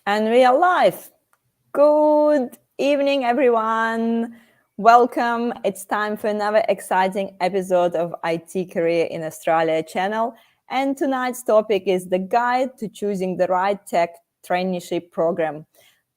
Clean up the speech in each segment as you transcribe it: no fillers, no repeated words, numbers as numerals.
And we are live. Good evening, everyone. Welcome. It's time for another exciting episode of IT Career in Australia channel. And tonight's topic is the guide to choosing the right tech traineeship program.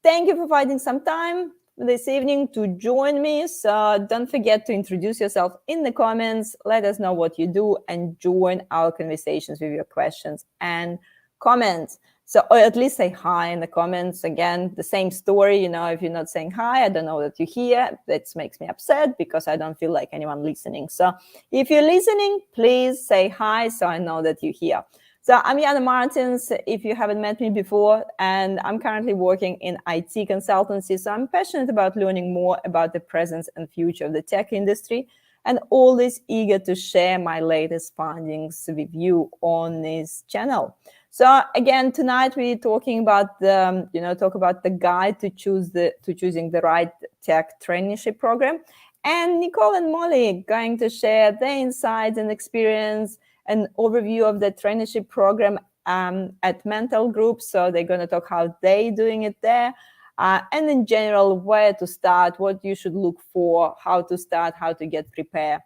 Thank you for finding some time this evening to join me. So don't forget to introduce yourself in the comments. Let us know what you do and join our conversations with your questions and comments. So, or at least say hi in the comments. Again, the same story. If you're not saying hi, I don't know that you're here. That makes me upset because I don't feel like anyone listening. So, if you're listening, please say hi so I know that you're here. So I'm Jana Martins, if you haven't met me before, and I'm currently working in IT consultancy. So I'm passionate about learning more about the present and future of the tech industry, and always eager to share my latest findings with you on this channel. So again, tonight we're talking about the guide to choosing the right tech traineeship program. And Nicole and Mollie are going to share their insights and experience, an overview of the traineeship program at Mental Group. So they're going to talk how they're doing it there. And in general, where to start, what you should look for, how to start, how to get prepared.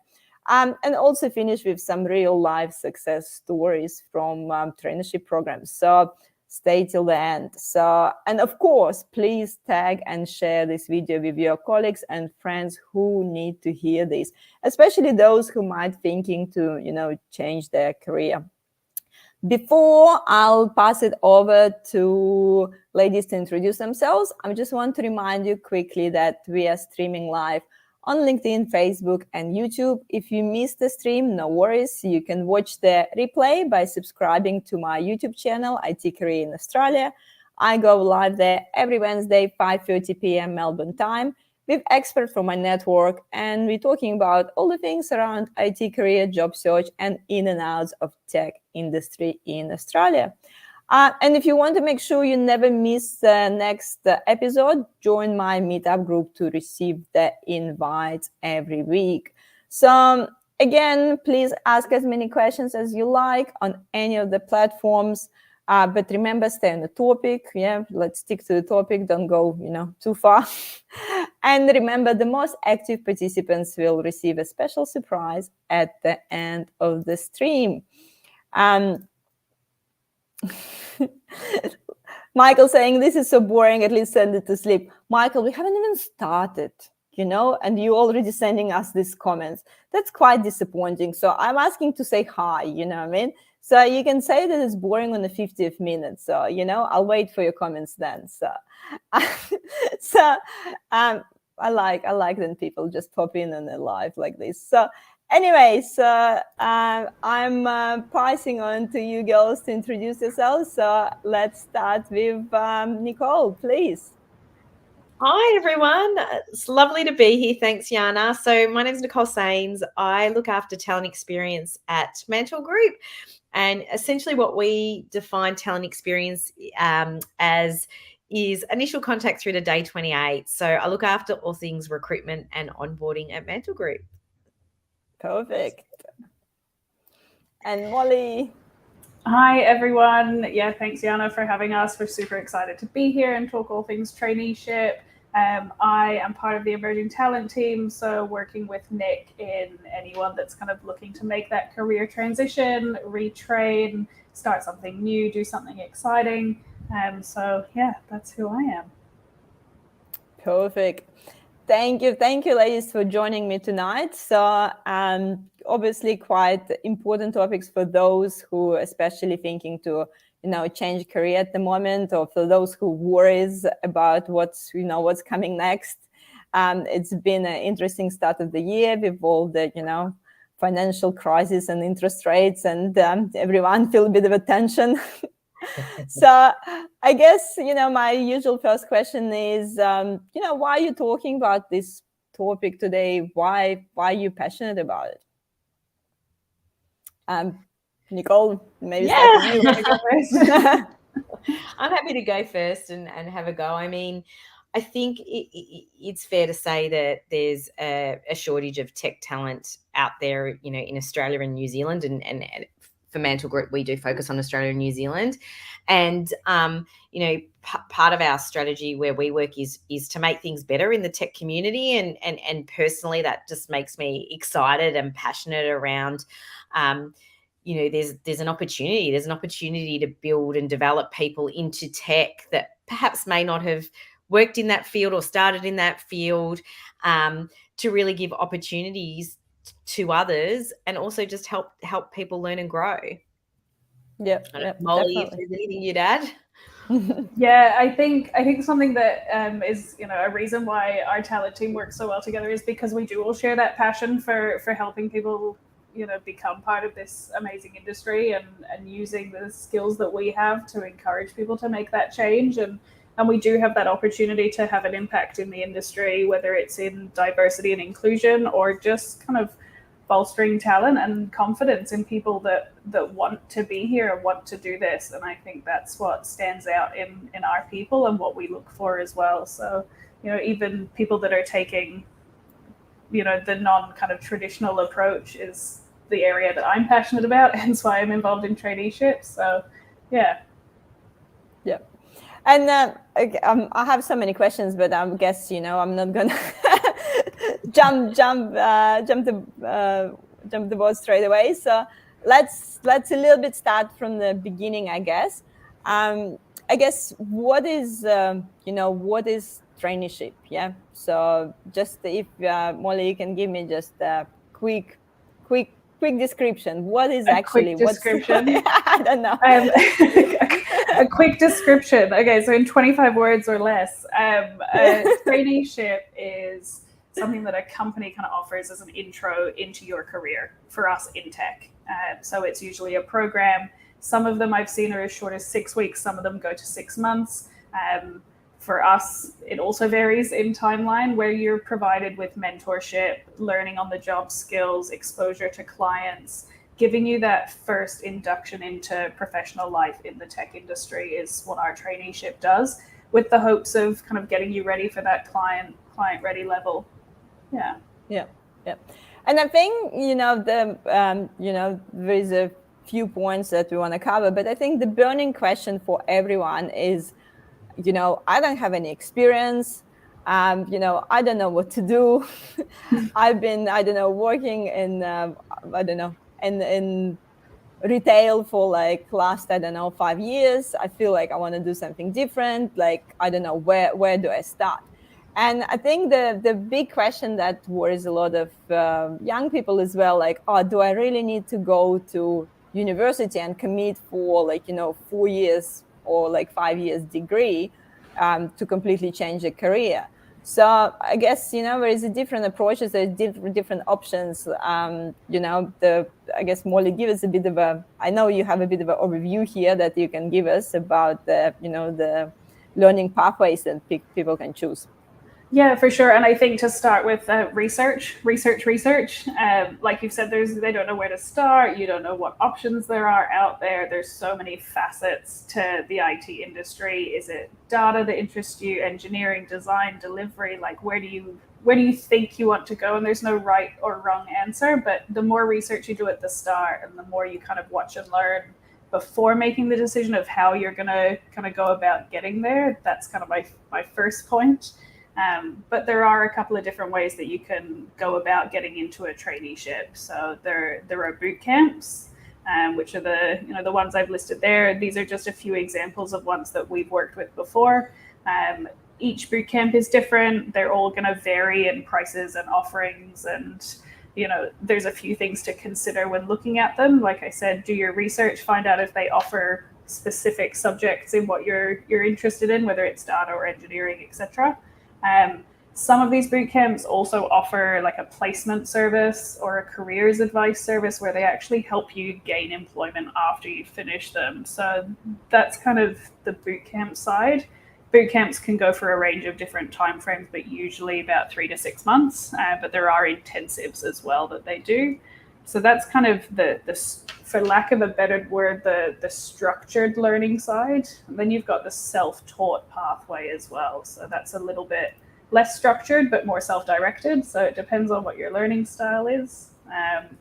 And also finish with some real life success stories from traineeship programs. So stay till the end. So, and of course, please tag and share this video with your colleagues and friends who need to hear this, especially those who might thinking to, change their career. Before I'll pass it over to ladies to introduce themselves, I just want to remind you quickly that we are streaming live on LinkedIn, Facebook, and YouTube. If you missed the stream, no worries. You can watch the replay by subscribing to my YouTube channel, IT Career in Australia. I go live there every Wednesday, 5:30 p.m. Melbourne time, with experts from my network, and we're talking about all the things around IT career, job search, and in and outs of tech industry in Australia. And if you want to make sure you never miss the next episode, join my meetup group to receive the invites every week. So again, please ask as many questions as you like on any of the platforms. But remember, stay on the topic. Yeah, let's stick to the topic. Don't go, too far. And remember, the most active participants will receive a special surprise at the end of the stream. Michael saying, this is so boring, at least send it to sleep. Michael, we haven't even started, and you're already sending us these comments. That's quite disappointing. So I'm asking to say hi, you know what I mean? So you can say that it's boring on the 50th minute. So, I'll wait for your comments then. So, I like when people just pop in on a live like this. So anyway, so I'm passing on to you girls to introduce yourselves. So let's start with Nicole, please. Hi, everyone. It's lovely to be here. Thanks, Jana. So my name is Nicole Saines. I look after talent experience at Mantle Group. And essentially what we define talent experience as is initial contact through to day 28. So I look after all things recruitment and onboarding at Mantle Group. Perfect. And Mollie. Hi, everyone. Yeah, thanks, Jana, for having us. We're super excited to be here and talk all things traineeship. I am part of the emerging talent team, so working with Nick in anyone that's kind of looking to make that career transition, retrain, start something new, do something exciting. So yeah, that's who I am. Perfect. Thank you, ladies, for joining me tonight. So, obviously, quite important topics for those who are especially thinking to, change career at the moment, or for those who worries about what's coming next. It's been an interesting start of the year with all the, financial crisis and interest rates, and everyone feel a bit of a tension. So I guess, my usual first question is, why are you talking about this topic today? Why are you passionate about it? Nicole, maybe start with you. I'm happy to go first and have a go. I mean, I think it's fair to say that there's a shortage of tech talent out there, in Australia and New Zealand, and for Mantle Group, we do focus on Australia and New Zealand. And, part of our strategy where we work is to make things better in the tech community. And personally, that just makes me excited and passionate around, there's an opportunity. There's an opportunity to build and develop people into tech that perhaps may not have worked in that field or started in that field, to really give opportunities to others and also just help people learn and grow. Yeah, Mollie, if definitely. there's anything you'd add? Yeah, I think something that is a reason why our talent team works so well together is because we do all share that passion for helping people become part of this amazing industry and using the skills that we have to encourage people to make that change, and we do have that opportunity to have an impact in the industry, whether it's in diversity and inclusion or just kind of bolstering talent and confidence in people that want to be here and want to do this. And I think that's what stands out in our people and what we look for as well. So, even people that are taking, the non kind of traditional approach is the area that I'm passionate about, hence why I'm involved in traineeship. So, yeah. Yeah. And I have so many questions, but I guess, I'm not going to jump the boat straight away. So let's a little bit start from the beginning, I guess. I guess what is traineeship? Yeah. So just if Mollie, you can give me just a quick description. What is actually quick description? I don't know. A quick description. Okay, so in 25 words or less, a traineeship is something that a company kind of offers as an intro into your career for us in tech. So it's usually a program. Some of them I've seen are as short as 6 weeks. Some of them go to 6 months. For us, it also varies in timeline, where you're provided with mentorship, learning on the job skills, exposure to clients, giving you that first induction into professional life in the tech industry is what our traineeship does, with the hopes of kind of getting you ready for that client ready level. Yeah. And I think, there is a few points that we want to cover, but I think the burning question for everyone is, I don't have any experience. I don't know what to do. I've been, working in, in retail for like last, 5 years. I feel like I want to do something different. Like, I don't know, where do I start? And I think the big question that worries a lot of young people as well, like, do I really need to go to university and commit for 4 years or 5 years degree to completely change a career? So I guess, there is a different approaches, there's different options. I guess Mollie, give us a bit of I know you have a bit of an overview here that you can give us about the learning pathways that people can choose. Yeah, for sure. And I think to start with research. Like you've said, they don't know where to start. You don't know what options there are out there. There's so many facets to the IT industry. Is it data that interests you, engineering, design, delivery? Like, where do you think you want to go? And there's no right or wrong answer. But the more research you do at the start and the more you kind of watch and learn before making the decision of how you're going to kind of go about getting there, that's kind of my first point. But there are a couple of different ways that you can go about getting into a traineeship. So there are boot camps, which are the ones I've listed there. These are just a few examples of ones that we've worked with before. Each boot camp is different. They're all going to vary in prices and offerings, and there's a few things to consider when looking at them. Like I said, do your research, find out if they offer specific subjects in what you're interested in, whether it's data or engineering, etc. Some of these boot camps also offer like a placement service or a careers advice service where they actually help you gain employment after you finish them. So that's kind of the boot camp side. Boot camps can go for a range of different timeframes, but usually about 3 to 6 months. But there are intensives as well that they do. So that's kind of the for lack of a better word, the structured learning side. And then you've got the self-taught pathway as well. So that's a little bit less structured, but more self-directed. So it depends on what your learning style is. And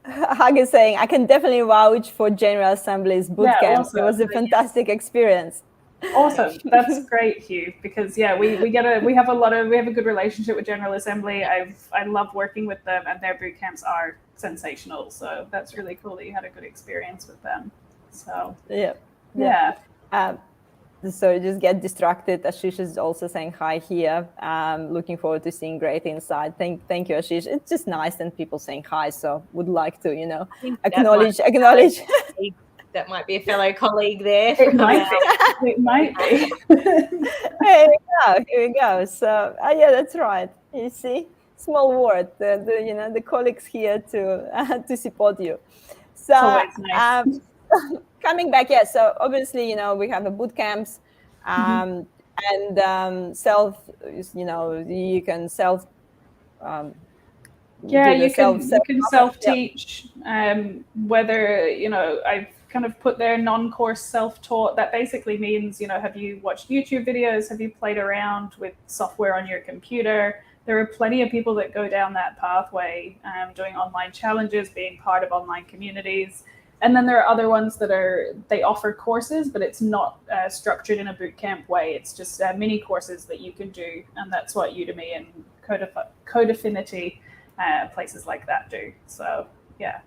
Hug is saying, I can definitely vouch for General Assembly's bootcamp. Yeah, awesome. It was a fantastic experience. Awesome. That's great, Hugh, because yeah, we have a good relationship with General Assembly. I love working with them, and their boot camps are sensational. So that's really cool that you had a good experience with them. So yeah. So just get distracted. Ashish is also saying hi here. Looking forward to seeing great insight. Thank you, Ashish. It's just nice and people saying hi. So would like to, acknowledge. That might be a fellow colleague there. It might be. It might be. Here we go. So yeah, that's right. You see, small world. The colleagues here to support you. So Nice. Coming back, so obviously, we have the boot camps, and you can self. You can self-teach. Whether I've kind of put there non-course self-taught. That basically means have you watched YouTube videos? Have you played around with software on your computer? There are plenty of people that go down that pathway, doing online challenges, being part of online communities. And then there are other ones that they offer courses, but it's not structured in a bootcamp way. It's just mini courses that you can do. And that's what Udemy and Codefinity, places like that do. So, yeah.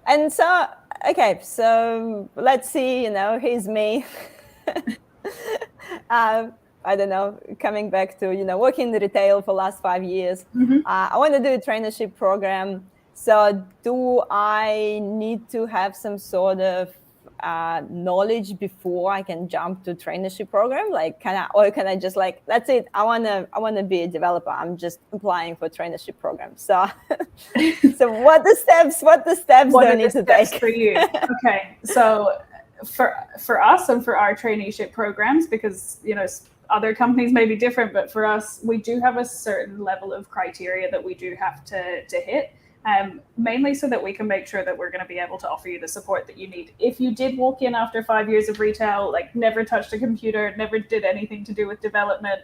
And so, okay, so let's see, here's me. I don't know, coming back to, working in the retail for the last 5 years. I want to do a traineeship program. So do I need to have some sort of knowledge before I can jump to traineeship program? Like, can I just that's it? I wanna be a developer. I'm just applying for traineeship program. So, so what the steps do I need to take for you? Okay, so for us and for our traineeship programs, because other companies may be different, but for us, we do have a certain level of criteria that we do have to hit. Mainly so that we can make sure that we're going to be able to offer you the support that you need. If you did walk in after 5 years of retail, never touched a computer, never did anything to do with development,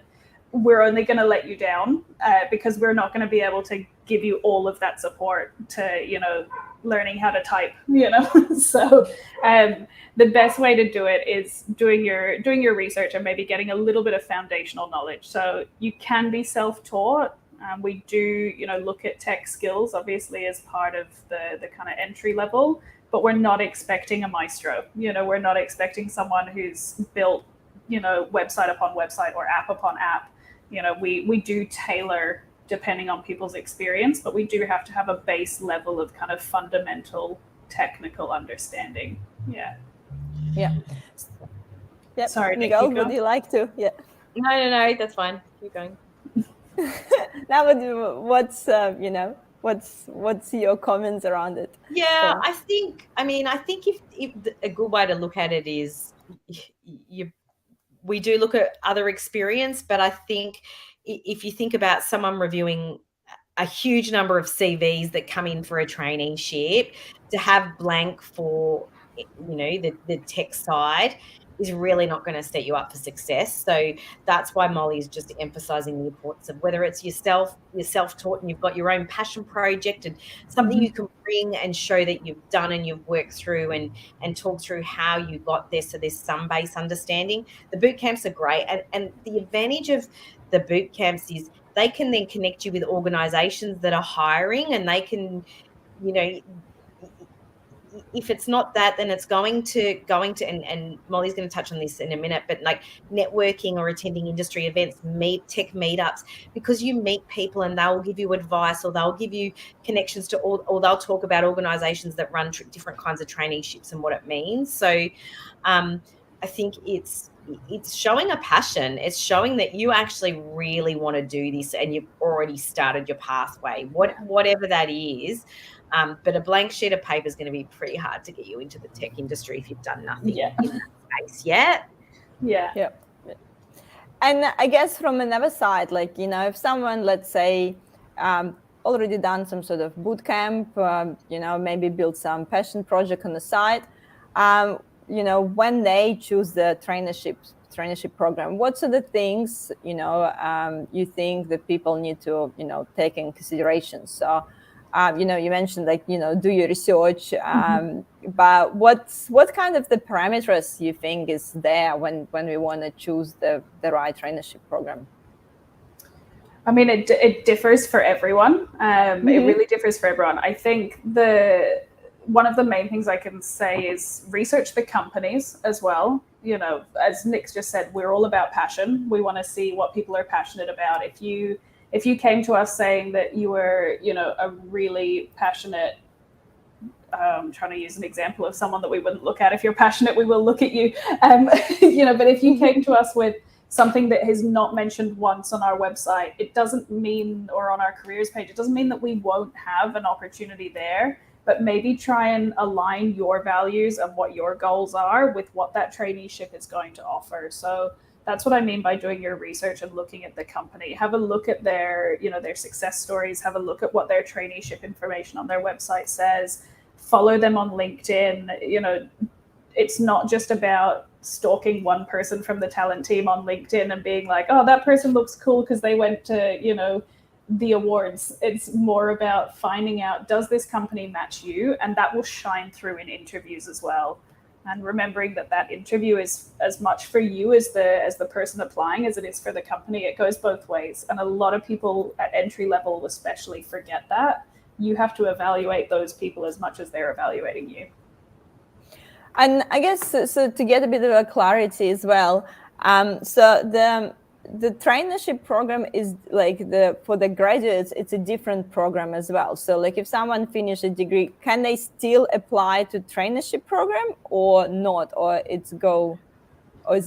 we're only going to let you down because we're not going to be able to give you all of that support to, learning how to type, So the best way to do it is doing your research and maybe getting a little bit of foundational knowledge. So you can be self-taught. We do, look at tech skills, obviously, as part of the kind of entry level, but we're not expecting a maestro. We're not expecting someone who's built, website upon website or app upon app. We do tailor depending on people's experience, but we do have to have a base level of kind of fundamental technical understanding. Yeah. Yep. Sorry, Nicole, would you like to? Yeah. No, that's fine. Keep going. Now, what's your comments around it? Yeah, I think if a good way to look at it is we do look at other experience, but I think if you think about someone reviewing a huge number of CVs that come in for a traineeship, to have blank for the tech side is really not going to set you up for success. So that's why Mollie is just emphasizing the importance of whether it's you're self-taught and you've got your own passion project and something you can bring and show that you've done and you've worked through and talk through how you got there. So there's some base understanding. The boot camps are great. And the advantage of the boot camps is they can then connect you with organizations that are hiring, and they can, if it's not that, then it's going to and Mollie's going to touch on this in a minute, but networking or attending industry events, tech meetups, because you meet people and they'll give you advice or they'll give you connections to or they'll talk about organizations that run different kinds of traineeships and what it means. So I think it's showing a passion. It's showing that you actually really want to do this and you've already started your pathway, whatever that is. But a blank sheet of paper is going to be pretty hard to get you into the tech industry if you've done nothing in that space yet. Yeah. And I guess from another side, if someone, let's say, already done some sort of boot camp, maybe built some passion project on the side, when they choose the traineeship program, what sort of things, you think that people need to, take in consideration? So You mentioned like, do your research, but what kind of the parameters you think is there when we want to choose the right traineeship program? I mean, it differs for everyone. It really differs for everyone. I think one of the main things I can say is research the companies as well. As Nick's just said, we're all about passion. We want to see what people are passionate about. If you came to us saying that you were, a really passionate, trying to use an example of someone that we wouldn't look at. If you're passionate, we will look at you. But if you came to us with something that is not mentioned once on our website, it doesn't mean, or on our careers page, it doesn't mean that we won't have an opportunity there, but maybe try and align your values of what your goals are with what that traineeship is going to offer. So that's what I mean by doing your research and looking at the company. Have a look at their success stories, have a look at what their traineeship information on their website says, follow them on LinkedIn. It's not just about stalking one person from the talent team on LinkedIn and being like, oh, that person looks cool because they went to, the awards. It's more about finding out, does this company match you? And that will shine through in interviews as well. And remembering that interview is as much for you as the person applying as it is for the company. It goes both ways. And a lot of people at entry level especially forget that. You have to evaluate those people as much as they're evaluating you. And I guess so to get a bit of a clarity as well. So the traineeship program is like for the graduates, it's a different program as well. So like if someone finishes a degree, can they still apply to traineeship program or not? Or is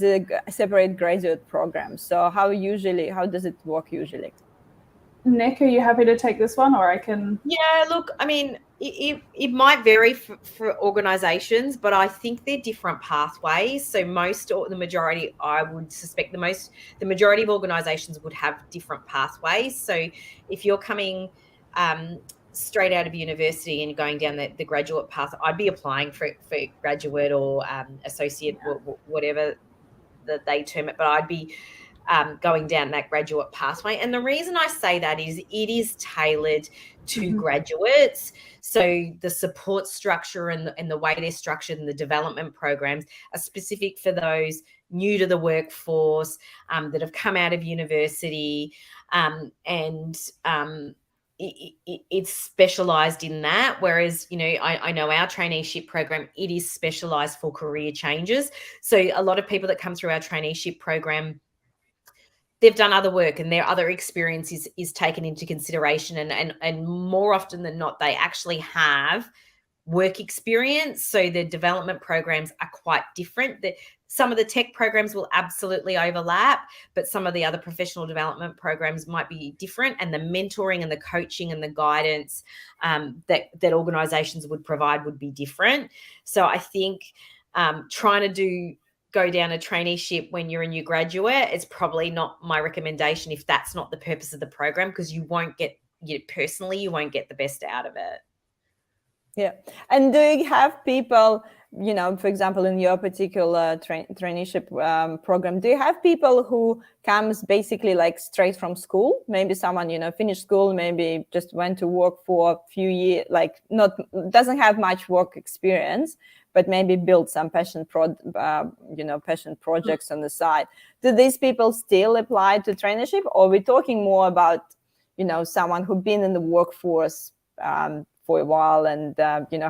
it a separate graduate program? So how does it work usually? Nick, are you happy to take this one, or I can? Yeah, look, I mean, it might vary for organisations, but I think they're different pathways. So the majority, I would suspect the majority of organisations would have different pathways. So if you're coming straight out of university and going down the graduate path, I'd be applying for graduate or associate, whatever that they term it, but I'd be going down that graduate pathway. And the reason I say that is it is tailored to graduates. So the support structure and the way they're structured and the development programs are specific for those new to the workforce that have come out of university, it's specialised in that. Whereas, I know our traineeship program, it is specialised for career changes. So a lot of people that come through our traineeship program, they've done other work and their other experience is taken into consideration. And more often than not, they actually have work experience. So the development programs are quite different. Some of the tech programs will absolutely overlap, but some of the other professional development programs might be different. And the mentoring and the coaching and the guidance that organisations would provide would be different. So I think trying to go down a traineeship when you're a new graduate, it's probably not my recommendation if that's not the purpose of the program, because you won't get the best out of it. Yeah. And do you have people, for example, in your particular traineeship program, do you have people who comes basically like straight from school? Maybe someone, finished school, maybe just went to work for a few years, like doesn't have much work experience, but maybe build some passion projects on the side. Do these people still apply to traineeship, or are we talking more about, someone who's been in the workforce for a while and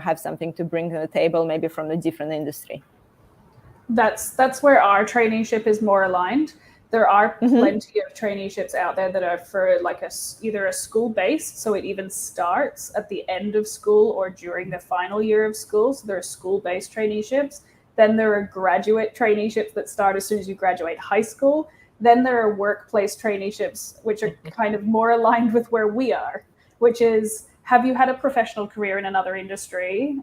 have something to bring to the table, maybe from a different industry? That's where our traineeship is more aligned. There are plenty of traineeships out there that are for like either a school-based, so it even starts at the end of school or during the final year of school. So there are school-based traineeships. Then there are graduate traineeships that start as soon as you graduate high school. Then there are workplace traineeships, which are kind of more aligned with where we are, which is, have you had a professional career in another industry?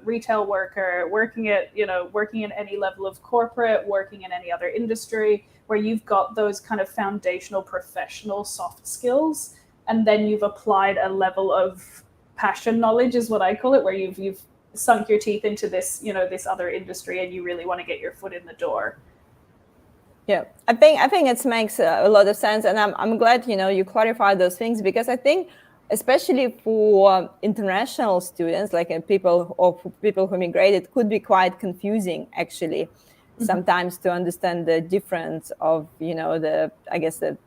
Retail worker, working in any level of corporate, working in any other industry, where you've got those kind of foundational professional soft skills, and then you've applied a level of passion knowledge, is what I call it, where you've sunk your teeth into this, this other industry, and you really want to get your foot in the door. Yeah, I think it makes a lot of sense, and I'm glad you clarified those things, because I think especially for international students, like people who migrated, could be quite confusing actually. Sometimes to understand the difference of, the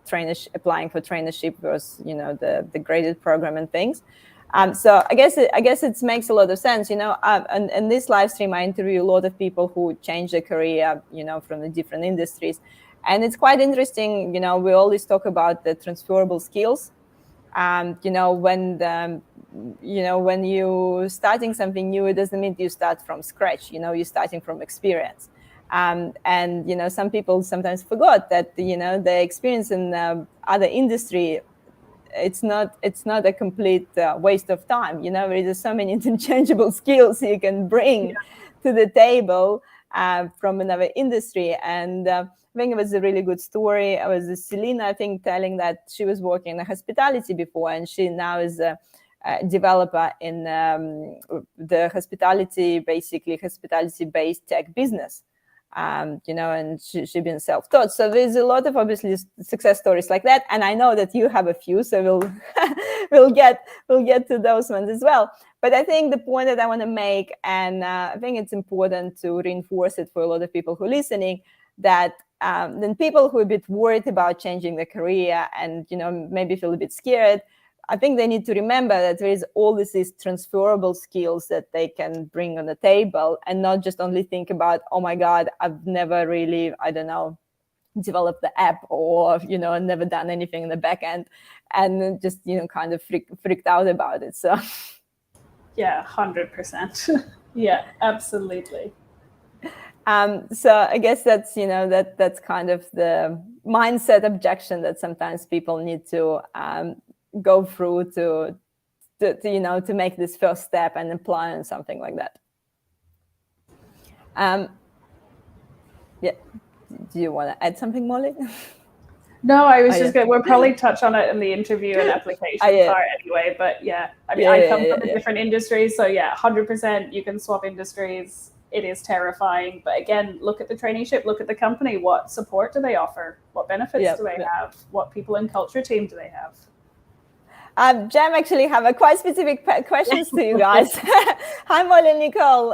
traineeship, applying for traineeship versus, the graded program and things. So I guess it makes a lot of sense, and in this live stream, I interview a lot of people who change their career, from the different industries. And it's quite interesting, we always talk about the transferable skills. When you starting something new, it doesn't mean you start from scratch, you're starting from experience. And some people sometimes forgot that the experience in other industry, it's not a complete waste of time. There's so many interchangeable skills you can bring to the table from another industry. And I think it was a really good story. It was Selena, I think, telling that she was working in hospitality before, and she now is a developer in the hospitality-based tech business. And she's been self-taught. So there's a lot of obviously success stories like that. And I know that you have a few, so we'll get to those ones as well. But I think the point that I want to make, and I think it's important to reinforce it for a lot of people who are listening, that then people who are a bit worried about changing their career and maybe feel a bit scared, I think they need to remember that there is all these transferable skills that they can bring on the table, and not just only think about, oh my God, I've never really, developed the app, or, never done anything in the back end, and just, kind of freaked out about it. So. Yeah, 100%. Yeah, absolutely. So I guess that's, that's kind of the mindset objection that sometimes people need to go through to make this first step and apply on something like that. Yeah. Do you want to add something, Mollie? No, I was just going to, we'll probably touch on it in the interview and application part anyway, but I come from a different industry, so 100% you can swap industries. It is terrifying, but again, look at the traineeship, look at the company. What support do they offer? What benefits do they have? What people and culture team do they have? Jem actually have a quite specific questions to you guys. Hi, Mollie and Nicole.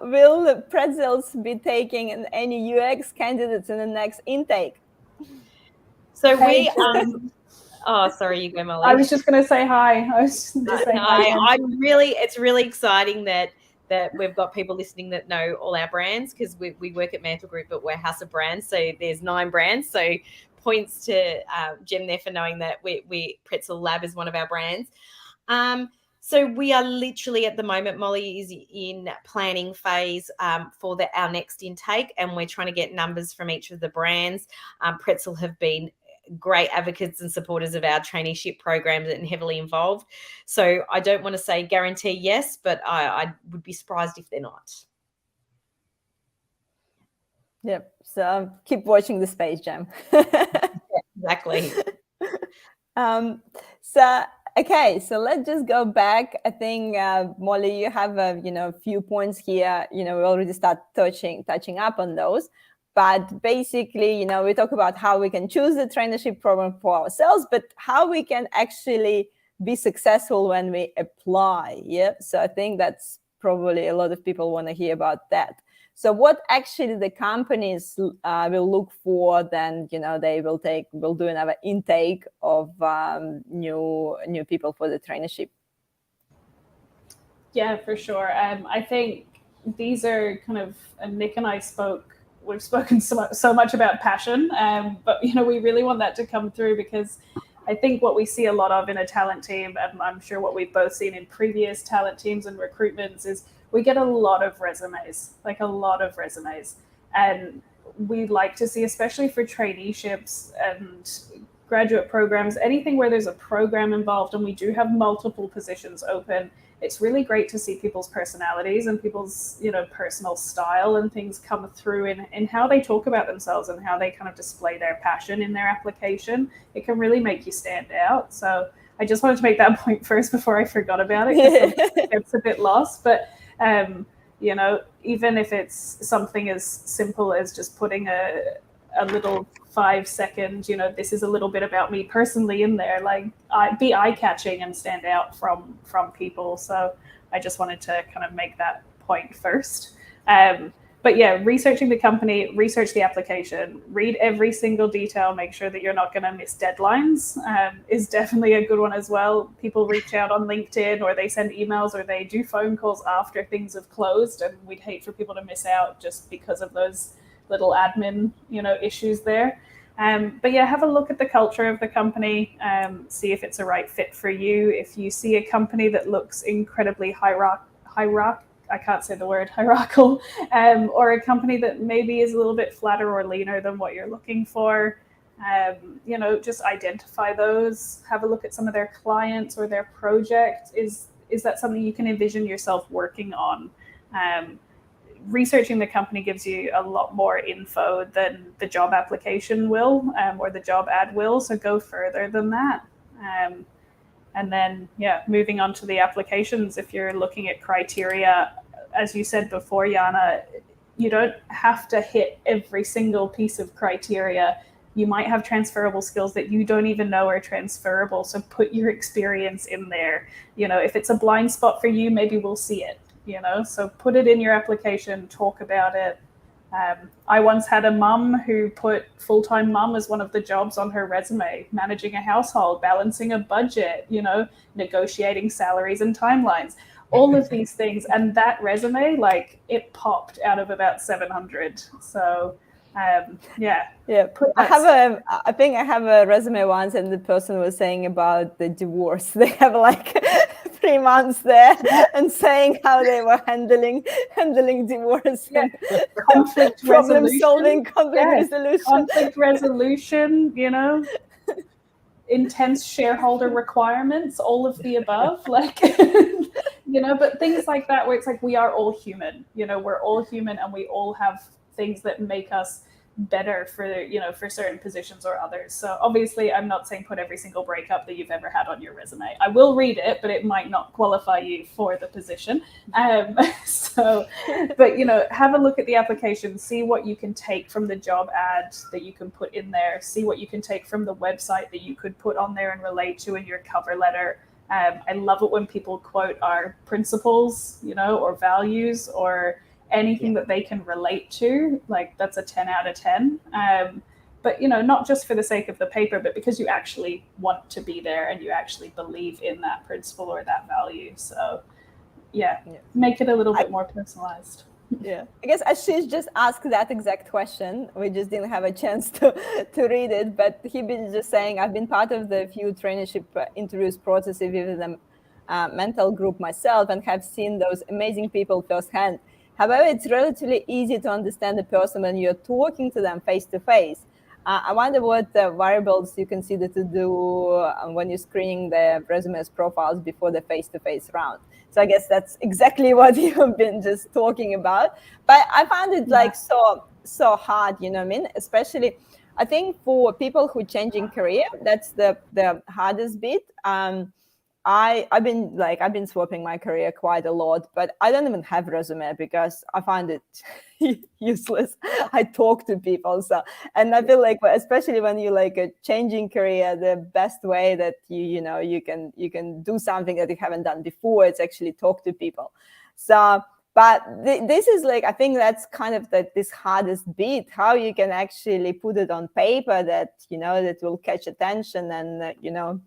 Will Pretzels be taking any UX candidates in the next intake? So oh, sorry, you go, Mollie. I was just going to say hi. It's really exciting that we've got people listening that know all our brands, because we work at Mantle Group, but we're House of Brands. So there's 9 brands. So points to Jem there for knowing that we Pretzel Lab is one of our brands. So we are literally at the moment, Mollie is in planning phase for our next intake, and we're trying to get numbers from each of the brands. Pretzel have been great advocates and supporters of our traineeship programs and heavily involved. So I don't want to say guarantee yes, but I would be surprised if they're not. Yep. So keep watching the space, Jem. Exactly. So let's just go back. I think Mollie, you have a few points here. We already start touching up on those. But basically, we talk about how we can choose the traineeship program for ourselves, but how we can actually be successful when we apply. Yeah. So I think that's probably a lot of people want to hear about that. So what actually the companies will look for, then, they will do another intake of new people for the traineeship. Yeah, for sure. I think these are kind of, Nick and I we've spoken so much about passion, but we really want that to come through, because I think what we see a lot of in a talent team, and I'm sure what we've both seen in previous talent teams and recruitments, is we get a lot of resumes, and we like to see, especially for traineeships and graduate programs, anything where there's a program involved and we do have multiple positions open, it's really great to see people's personalities and people's, personal style and things come through in how they talk about themselves and how they kind of display their passion in their application. It can really make you stand out. So I just wanted to make that point first before I forgot about it, because it's a bit lost. But, even if it's something as simple as just putting a little 5 seconds, this is a little bit about me personally in there, like be eye-catching and stand out from people. So I just wanted to kind of make that point first. But yeah, researching the company, research the application, read every single detail, make sure that you're not going to miss deadlines is definitely a good one as well. People reach out on LinkedIn, or they send emails, or they do phone calls after things have closed, and we'd hate for people to miss out just because of those little admin, issues there. But yeah, have a look at the culture of the company, see if it's a right fit for you. If you see a company that looks incredibly I can't say the word hierarchical, or a company that maybe is a little bit flatter or leaner than what you're looking for, just identify those. Have a look at some of their clients or their project. Is that something you can envision yourself working on? Researching the company gives you a lot more info than the job application will, or the job ad will. So go further than that. And then, moving on to the applications, if you're looking at criteria, as you said before, Jana, you don't have to hit every single piece of criteria. You might have transferable skills that you don't even know are transferable. So put your experience in there. If it's a blind spot for you, maybe we'll see it, so put it in your application, talk about it. I once had a mum who put full-time mum as one of the jobs on her resume, managing a household, balancing a budget, negotiating salaries and timelines, all of these things. And that resume, it popped out of about 700. So yeah. I think I have a resume once, and the person was saying about the divorce. They have 3 months there and saying how they were handling divorce, and conflict problem resolution. solving, conflict resolution, intense shareholder requirements, all of the above, but things like that, where it's like, we are all human, we're all human, and we all have things that make us better for certain positions or others. So obviously, I'm not saying put every single breakup that you've ever had on your resume. I will read it, but it might not qualify you for the position. But have a look at the application, see what you can take from the job ad that you can put in there, see what you can take from the website that you could put on there and relate to in your cover letter. I love it when people quote our principles, or values, or anything that they can relate to. That's a 10 out of 10. But not just for the sake of the paper, but because you actually want to be there and you actually believe in that principle or that value. So make it a little bit more personalized. I guess Ashish just asked that exact question. We just didn't have a chance to read it, but he been just saying, I've been part of the few traineeship interviews processes with the mental group myself, and have seen those amazing people firsthand. However, it's relatively easy to understand the person when you're talking to them face to face. I wonder what variables you consider to do when you're screening the resumes profiles before the face-to-face round. So I guess that's exactly what you've been just talking about. But I found it so hard, especially I think for people who are changing career, that's the hardest bit. I've been swapping my career quite a lot, but I don't even have resume because I find it useless. I talk to people, and I feel like, especially when you a changing career, the best way that you can do something that you haven't done before, it's actually talk to people. So, but this is I think that's kind of this hardest bit, how you can actually put it on paper that that will catch attention, and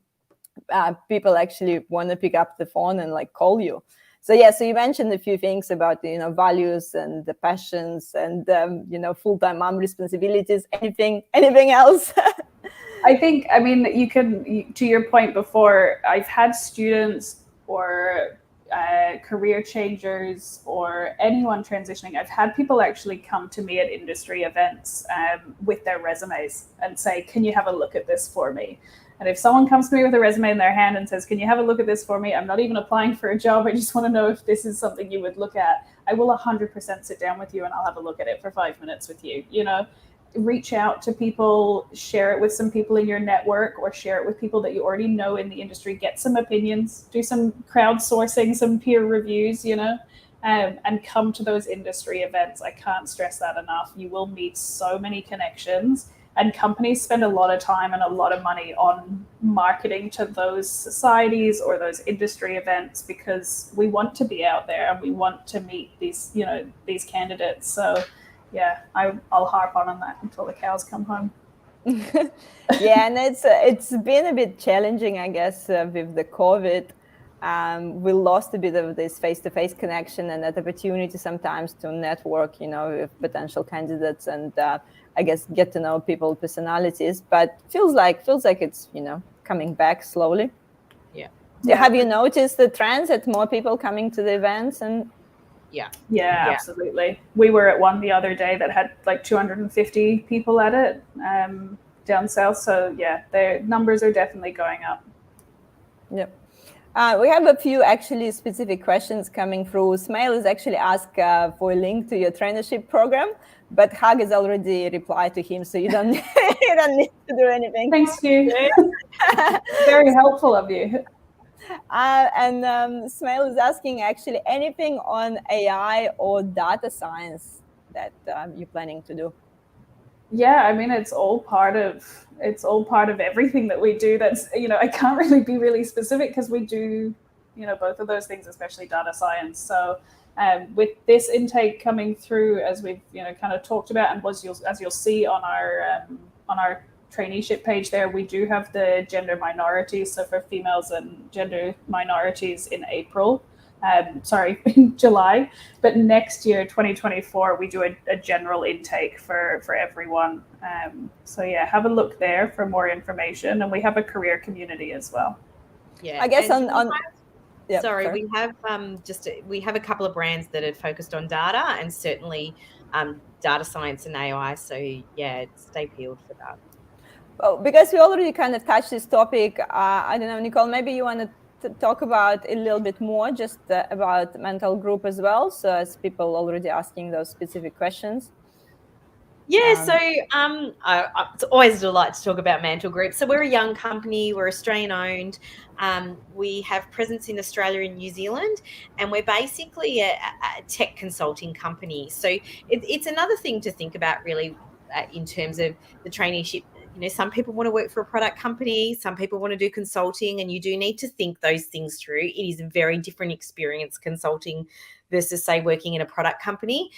people actually want to pick up the phone and call you. So you mentioned a few things about values and the passions and full-time mom responsibilities. Anything else? I think, you can, to your point before, I've had students or career changers or anyone transitioning. I've had people actually come to me at industry events with their resumes and say, can you have a look at this for me? And if someone comes to me with a resume in their hand and says, can you have a look at this for me? I'm not even applying for a job. I just want to know if this is something you would look at. I will 100% sit down with you and I'll have a look at it for 5 minutes with you. Reach out to people, share it with some people in your network, or share it with people that you already know in the industry. Get some opinions, do some crowdsourcing, some peer reviews, and come to those industry events. I can't stress that enough. You will meet so many connections. And companies spend a lot of time and a lot of money on marketing to those societies or those industry events because we want to be out there and we want to meet these, these candidates. So yeah, I'll harp on that until the cows come home. Yeah, and it's been a bit challenging, I guess, with the COVID. We lost a bit of this face-to-face connection and that opportunity sometimes to network, with potential candidates and I guess get to know people's personalities. But feels like it's coming back slowly. Yeah. Have you noticed the trends that more people coming to the events and? Yeah, absolutely. We were at one the other day that had like 250 people at it down south. So yeah, their numbers are definitely going up. Yep. We have a few actually specific questions coming through. Smail has actually asked for a link to your traineeship program, but Hug has already replied to him, so you don't need to do anything. Thanks, you. Very helpful of you. And Smail is asking actually anything on AI or data science that you're planning to do. Yeah, I mean it's all part of everything that we do. That's I can't really be really specific because we do both of those things, especially data science. So with this intake coming through, as we've kind of talked about, and as you'll see on our traineeship page there, we do have the gender minorities. So for females and gender minorities in April. In July, but next year, 2024, we do a general intake for everyone. So yeah, have a look there for more information, and we have a career community as well. Yeah, I guess sorry, we have we have a couple of brands that are focused on data and certainly data science and AI. So yeah, stay peeled for that. Well, because we already kind of touched this topic, I don't know, Nicole, maybe you want to talk about a little bit more just about mental group as well, so as people already asking those specific questions. Yeah, so it's always a delight to talk about Mantle Group. So we're a young company, we're Australian owned. We have presence in Australia and New Zealand, and we're basically a tech consulting company. So it's another thing to think about really in terms of the traineeship. Some people want to work for a product company, some people want to do consulting, and you do need to think those things through. It is a very different experience consulting versus, say, working in a product company.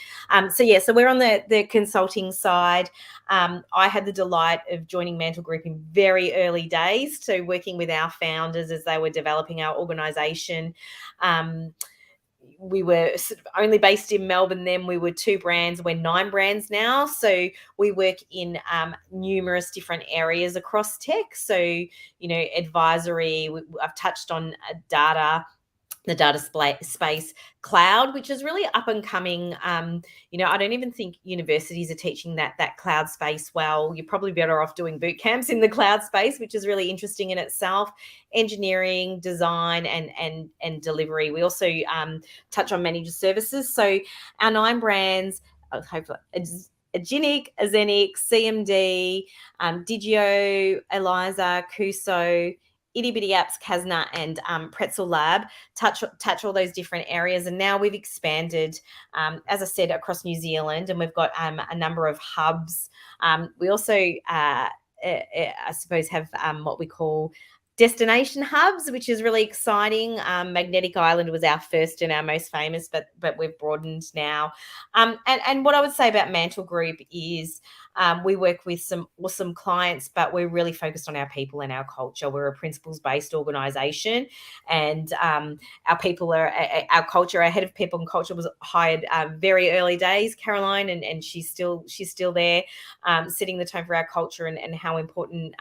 So we're on the consulting side. I had the delight of joining Mantle Group in very early days, so working with our founders as they were developing our organisation. We were only based in Melbourne then. We were 2 brands. We're 9 brands now. So we work in numerous different areas across tech. So, advisory, I've touched on data, the data space, cloud, which is really up and coming. I don't even think universities are teaching that cloud space well. You're probably better off doing boot camps in the cloud space, which is really interesting in itself. Engineering, design, and delivery. We also touch on managed services. So our 9 brands, hopefully, Aginic, Azenic, CMD, Digio, Eliza, Kuso, Itty Bitty Apps, Kasna, and Pretzel Lab touch all those different areas. And now we've expanded, as I said, across New Zealand, and we've got a number of hubs. We also, I suppose, have what we call destination hubs, which is really exciting. Magnetic Island was our first and our most famous, but we've broadened now. And what I would say about Mantle Group is we work with some awesome clients, but we're really focused on our people and our culture. We're a principles-based organisation, and our people are our culture. Our head of people and culture was hired very early days, Caroline, and she's still there, setting the tone for our culture and how important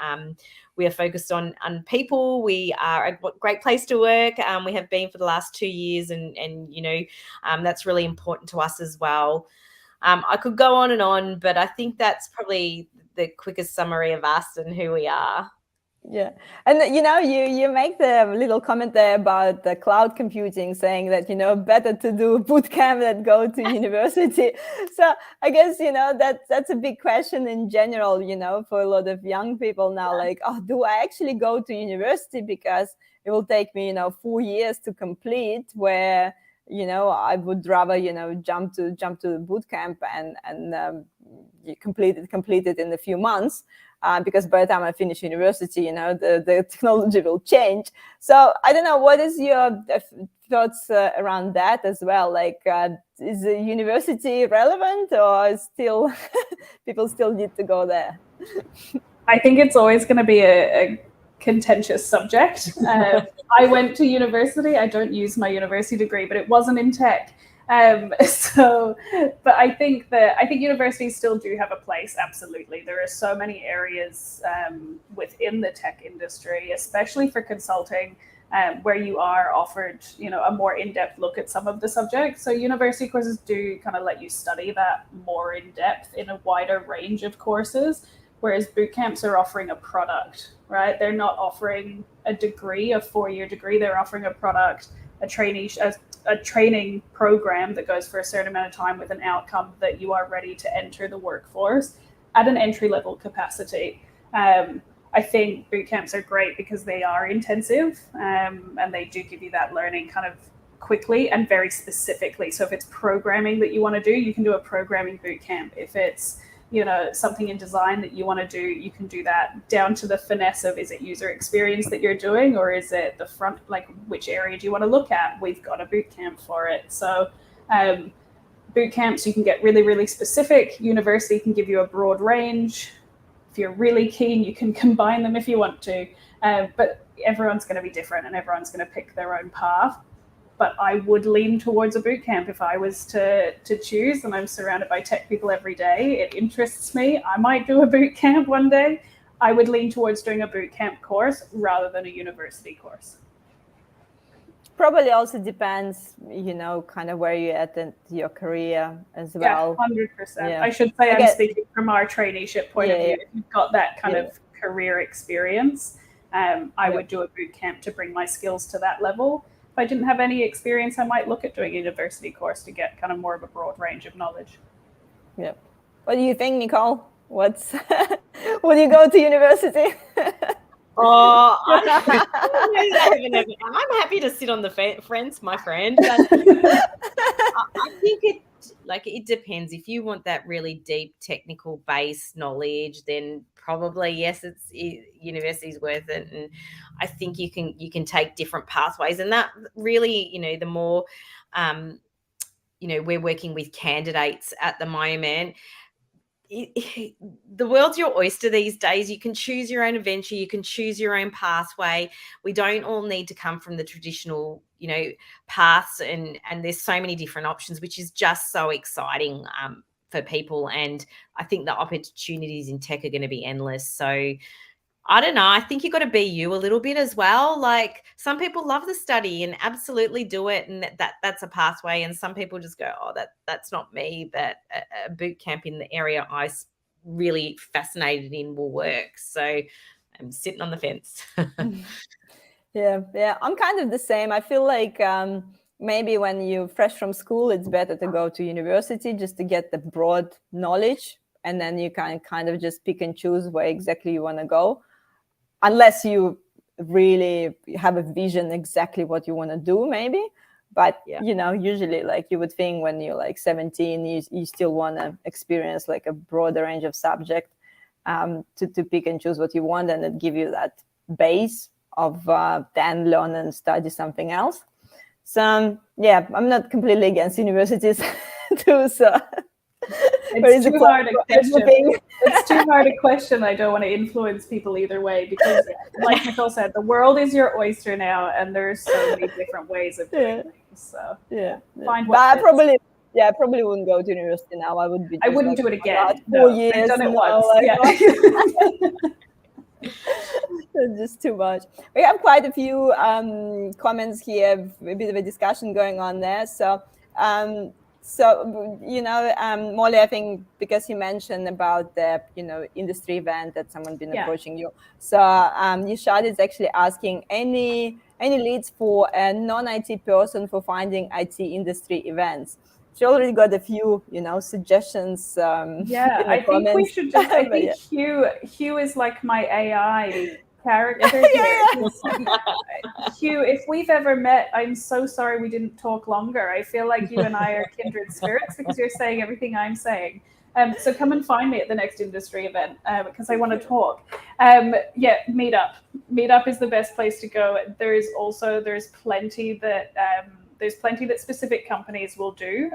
we are focused on people. We are a great place to work. We have been for the last 2 years, and that's really important to us as well. I could go on and on, but I think that's probably the quickest summary of us and who we are. Yeah, and you make the little comment there about the cloud computing, saying that better to do boot camp than go to university. So I guess that's a big question in general, for a lot of young people now. Like, oh, do I actually go to university because it will take me 4 years to complete? Where I would rather jump to the boot camp and completed in a few months. Because by the time I finish university, the technology will change. So I don't know, what is your thoughts around that as well? Like, is the university relevant, or is still people still need to go there? I think it's always going to be a contentious subject. I went to university. I don't use my university degree, but it wasn't in tech. But I think universities still do have a place. Absolutely. There are so many areas within the tech industry, especially for consulting, where you are offered, a more in-depth look at some of the subjects. So university courses do kind of let you study that more in depth in a wider range of courses, whereas boot camps are offering a product, right? They're not offering a degree, a 4-year degree. They're offering a product, a training program that goes for a certain amount of time with an outcome that you are ready to enter the workforce at an entry-level capacity. I think boot camps are great because they are intensive, and they do give you that learning kind of quickly and very specifically. So if it's programming that you want to do, you can do a programming boot camp. If it's something in design that you want to do, you can do that down to the finesse of, is it user experience that you're doing, or is it the front, like which area do you want to look at? We've got a boot camp for it. So boot camps, you can get really, really specific. University can give you a broad range. If you're really keen, you can combine them if you want to. But everyone's going to be different, and everyone's going to pick their own path. But I would lean towards a boot camp if I was to choose, and I'm surrounded by tech people every day. It interests me. I might do a boot camp one day. I would lean towards doing a boot camp course rather than a university course. Probably also depends, kind of where you're at in your career as well. Yeah, 100%. Yeah. I should say I'm speaking from our traineeship point of view. If you've got that kind of career experience, I would do a boot camp to bring my skills to that level. If I didn't have any experience, I might look at doing a university course to get kind of more of a broad range of knowledge. Yeah. What do you think, Nicole? Would you go to university? I'm happy to sit on the fence, my friend. But I think it depends. If you want that really deep technical base knowledge, then probably yes, university's worth it. And I think you can take different pathways, and that really, the more we're working with candidates at the moment. The world's your oyster these days. You can choose your own adventure. You can choose your own pathway. We don't all need to come from the traditional, paths, and there's so many different options, which is just so exciting for people. And I think the opportunities in tech are going to be endless. So I don't know. I think you've got to be you a little bit as well. Like, some people love the study and absolutely do it, and that's a pathway. And some people just go, oh, that's not me. But a boot camp in the area I really fascinated in will work. So I'm sitting on the fence. Yeah. I'm kind of the same. I feel like maybe when you're fresh from school, it's better to go to university just to get the broad knowledge, and then you can kind of just pick and choose where exactly you want to go. Unless you really have a vision exactly what you want to do, maybe. But, usually, like, you would think when you're like 17, you still want to experience like a broader range of subject to pick and choose what you want, and it give you that base of then learn and study something else. So, I'm not completely against universities too, so... It's too hard a question. It's too hard a question. I don't want to influence people either way, because, like Nicole said, the world is your oyster now, and there's so many different ways of doing things. So find what I probably wouldn't go to university now. I would be. I wouldn't do it again. 4 years. I've done it once. It's just too much. We have quite a few comments here, a bit of a discussion going on there. So. Mollie, I think because you mentioned about the, industry event that someone been approaching you. So Yishad is actually asking any leads for a non-IT person for finding IT industry events. She already got a few, suggestions. I think we should just, I think Hugh is like my AI character here. Hugh, if we've ever met, I'm so sorry we didn't talk longer. I feel like you and I are kindred spirits because you're saying everything I'm saying. So come and find me at the next industry event because I want to talk. Meetup. Meetup is the best place to go. There's plenty that specific companies will do.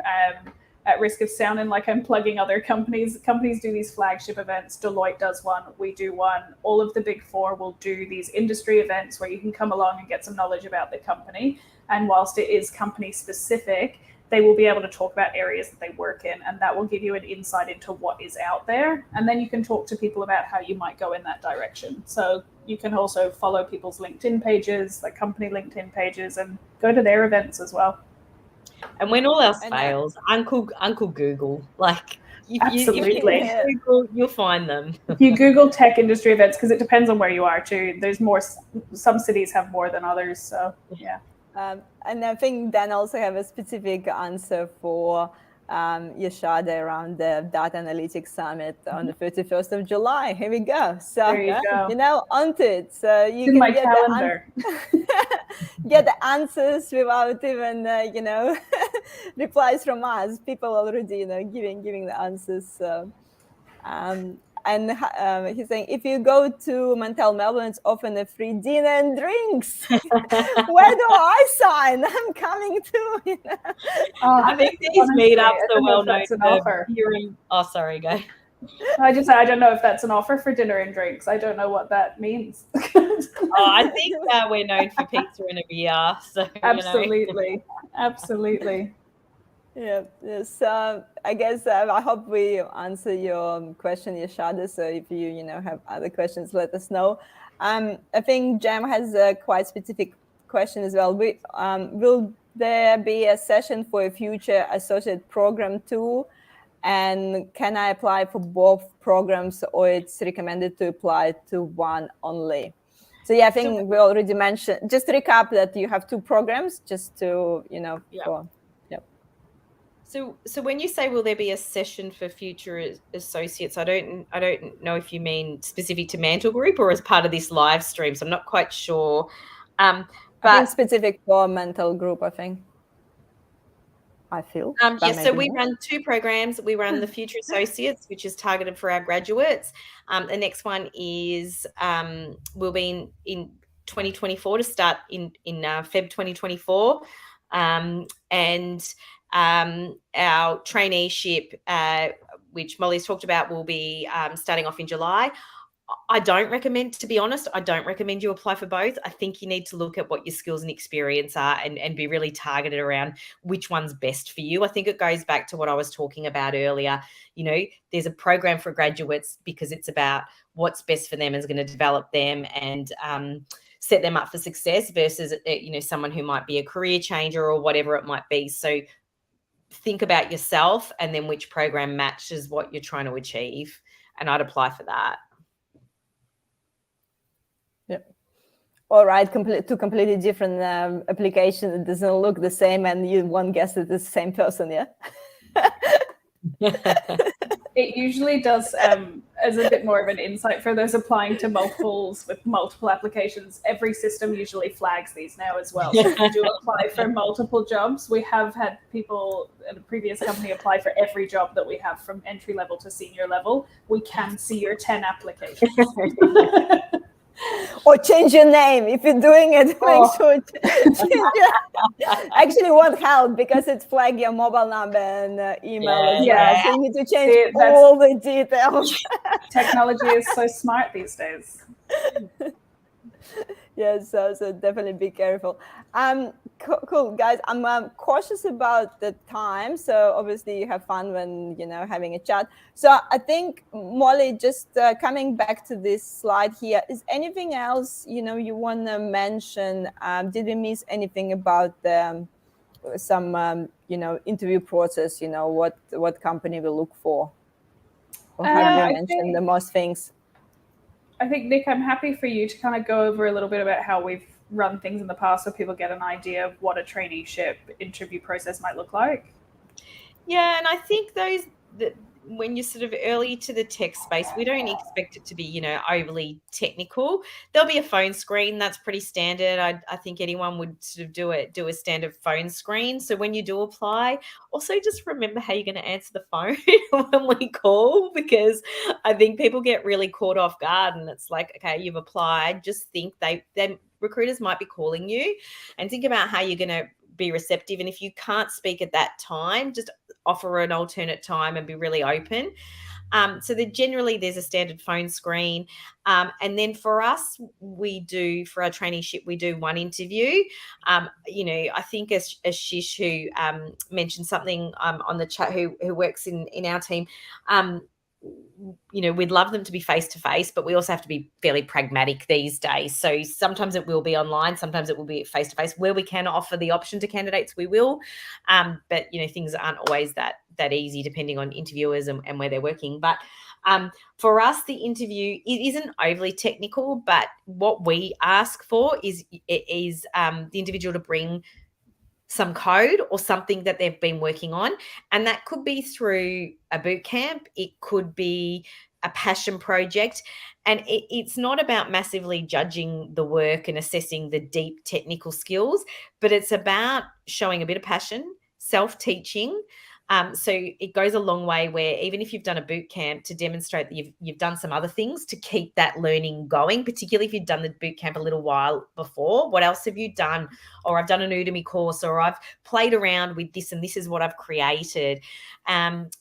At risk of sounding like I'm plugging other companies do these flagship events. Deloitte does one, we do one. All of the big four will do these industry events where you can come along and get some knowledge about the company. And whilst it is company specific, they will be able to talk about areas that they work in, and that will give you an insight into what is out there. And then you can talk to people about how you might go in that direction. So you can also follow people's LinkedIn pages, like company LinkedIn pages, and go to their events as well. And when all else fails, Uncle Google, like absolutely, if you Google, you'll find them. You Google tech industry events because it depends on where you are too. There's more. Some cities have more than others, so yeah. And I think Dan also have a specific answer for Yashada around the Data Analytics Summit on the 31st of July. Here we go. So, there you go. Onto it. So you can get calendar. Get the answers without even, replies from us. People already, giving the answers. So, and he's saying, if you go to Mantel Melbourne, it's often a free dinner and drinks. Where do I sign? I'm coming too. I think these meetups are well known for hearing. Oh, sorry, go. I don't know if that's an offer for dinner and drinks. I don't know what that means. I think we're known for pizza and a beer. So absolutely, absolutely. Yeah. So I guess I hope we answer your question, Yashada. So if you have other questions, let us know. I think Jam has a quite specific question as well. Will there be a session for a future associate program too? And can I apply for both programs, or it's recommended to apply to one only? So yeah, I think we already mentioned. Just to recap that you have two programs, just to for. So when you say will there be a session for future associates, I don't know if you mean specific to Mantle Group or as part of this live stream. So I'm not quite sure. But I think specific for Mantle Group, I think. I feel. Yes, so we run two programs. We run the Future Associates, which is targeted for our graduates. The next one is will be in 2024 to start in Feb 2024, and our traineeship, which Mollie's talked about, will be starting off in July. I don't recommend, to be honest, you apply for both. I think you need to look at what your skills and experience are and be really targeted around which one's best for you. I think it goes back to what I was talking about earlier. There's a program for graduates because it's about what's best for them and is going to develop them and set them up for success versus, someone who might be a career changer or whatever it might be. So think about yourself and then which program matches what you're trying to achieve. And I'd apply for that. Yep. All right, two completely different applications. It doesn't look the same, and you won't guess that it's the same person, yeah? It usually does, as a bit more of an insight for those applying to multiple applications. Every system usually flags these now as well. So if you do apply for multiple jobs, we have had people at a previous company apply for every job that we have from entry level to senior level. We can see your 10 applications. Or change your name if you're doing it. Make sure actually won't help because it's flag your mobile number and email. Yeah. So you need to change all the details. Technology is so smart these days. Yes, so definitely be careful. Cool, guys. I'm cautious about the time, so obviously you have fun when having a chat. So I think Mollie, just coming back to this slide here, is anything else you want to mention? Did we miss anything about some interview process? What company we look for, or have we mentioned the most things? I think, Nick, I'm happy for you to kind of go over a little bit about how we've run things in the past so people get an idea of what a traineeship interview process might look like. Yeah, and I think when you're sort of early to the tech space, we don't expect it to be, overly technical. There'll be a phone screen. That's pretty standard. I think anyone would sort of do a standard phone screen. So when you do apply, also just remember how you're going to answer the phone when we call, because I think people get really caught off guard, and it's like, okay, you've applied. Just think then recruiters might be calling you, and think about how you're going to be receptive. And if you can't speak at that time, just offer an alternate time and be really open. So there's a standard phone screen. And then for us, for our traineeship, we do one interview. I think as Shish, who mentioned something on the chat, who works in our team, we'd love them to be face-to-face, but we also have to be fairly pragmatic these days. So sometimes it will be online, sometimes it will be face-to-face. Where we can offer the option to candidates, we will. But, things aren't always that easy depending on interviewers and where they're working. But for us, the interview, it isn't overly technical, but what we ask for is the individual to bring some code or something that they've been working on. And that could be through a boot camp. It could be a passion project. And it's not about massively judging the work and assessing the deep technical skills, but it's about showing a bit of passion, self-teaching. So it goes a long way, where even if you've done a boot camp, to demonstrate that you've done some other things to keep that learning going, particularly if you've done the boot camp a little while before. What else have you done? Or I've done an Udemy course, or I've played around with this and this is what I've created. And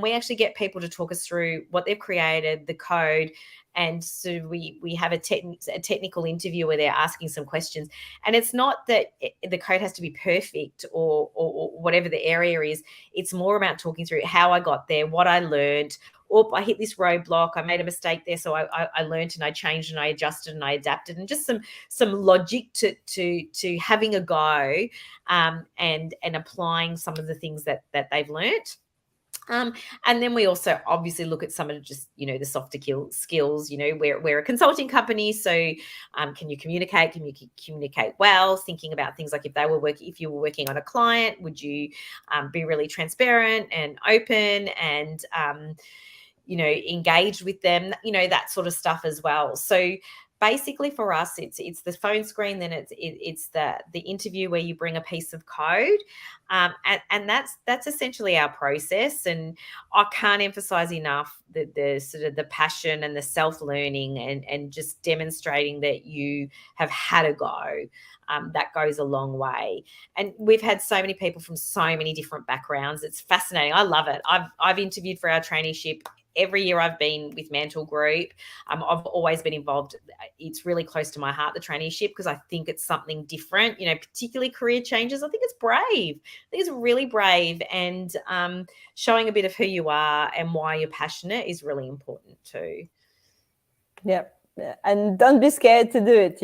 we actually get people to talk us through what they've created, the code. And so we have a technical interview where they're asking some questions. And it's not that the code has to be perfect or whatever the area is. It's more about talking through how I got there, what I learned. Oh, I hit this roadblock. I made a mistake there, so I learned and I changed and I adjusted and I adapted, and just some logic to having a go, and applying some of the things that they've learnt. And then we also obviously look at some of just, the softer skills. We're a consulting company. So can you communicate? Can you communicate well? Thinking about things like if you were working on a client, would you be really transparent and open and, engaged with them, that sort of stuff as well. So basically for us, it's the phone screen, then it's the interview where you bring a piece of code, and that's essentially our process. And I can't emphasize enough the sort of the passion and the self-learning and just demonstrating that you have had a go. That goes a long way. And we've had so many people from so many different backgrounds. It's fascinating. I love it. I've interviewed for our traineeship every year I've been with Mantle Group. I've always been involved. It's really close to my heart, the traineeship, because I think it's something different, particularly career changes. I think it's brave. I think it's really brave, and showing a bit of who you are and why you're passionate is really important too. Yep. And don't be scared to do it.